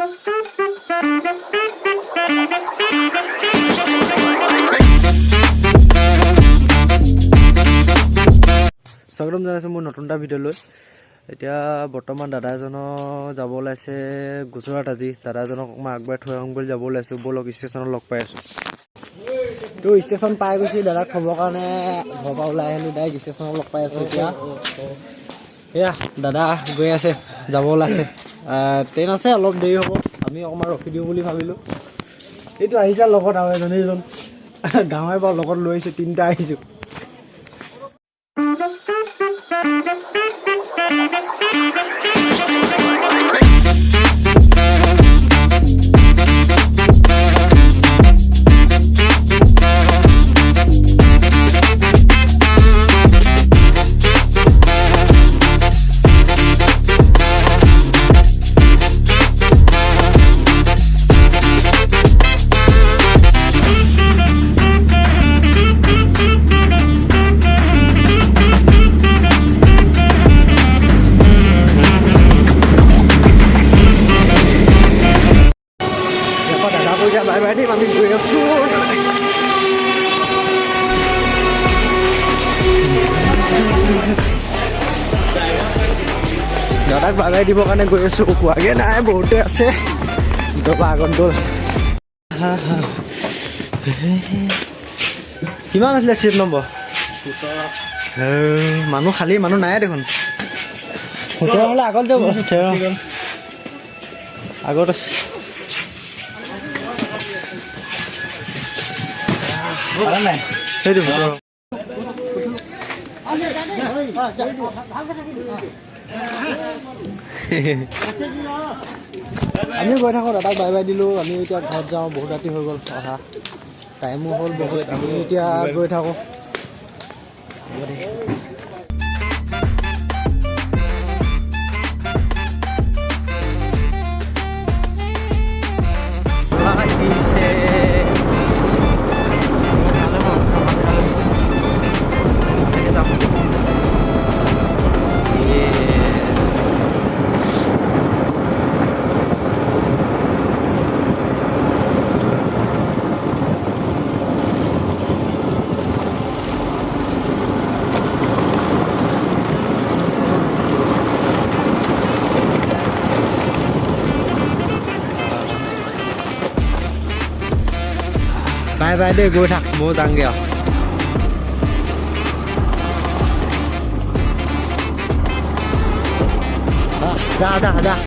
স্বাগতম জনাইছোঁ মোৰ নতুন এটা ভিডিঅ'লৈ। এতিয়া বৰ্তমান দাদা এজনৰ যাব ওলাইছে গুজৰাট। আজি দাদা এজনক মই আগবাঢ়ি থৈ আহোঁ বুলি যাব ওলাইছোঁ। ব'লক ষ্টেচনত লগ পাই আছোঁ। তো ষ্টেচন পাই গৈছোঁ, দাদাক থ'বৰ কাৰণে ঘৰৰ পৰা ওলাই আহিলোঁ। ডাইৰেক্ট ষ্টেচনত লগ পাই আছোঁ। এতিয়া এয়া দাদা গৈ আছে, যাব ওলাইছে। ট্ৰেইন আছে, অলপ দেৰি হ'ব। আমি অকণমান ৰখি দিওঁ বুলি ভাবিলোঁ। এইটো আহিছে লগত আৰু এজন গাঁৱৰ পৰা লগত লৈ আহিছোঁ, তিনিটা আহিছোঁ। বাই বাই দিম, আমি গৈ আছোঁ। দাদাক বাই বাই দিবৰ কাৰণে গৈ আছোঁ। কোৱাগে নাই, বহুতে আছে। তাৰপৰা আগত গ'ল। কিমান আছিলে চিট নম্বৰ? মানুহ খালী, মানুহ নাই দেখোন। 17 হ'লে আগত যাব। আগত আছে। সেইটো আমি গৈ থাকোঁ, দাদাক বাই বাই দিলোঁ। আমি এতিয়া ঘৰত যাওঁ, বহুত ৰাতি হৈ গ'ল অহা, টাইমো হ'ল বহুত। আমি এতিয়া গৈ থাকোঁ। বাই বাই দেই, গৈ থাক, ময়ো যামগৈ আৰু। যা।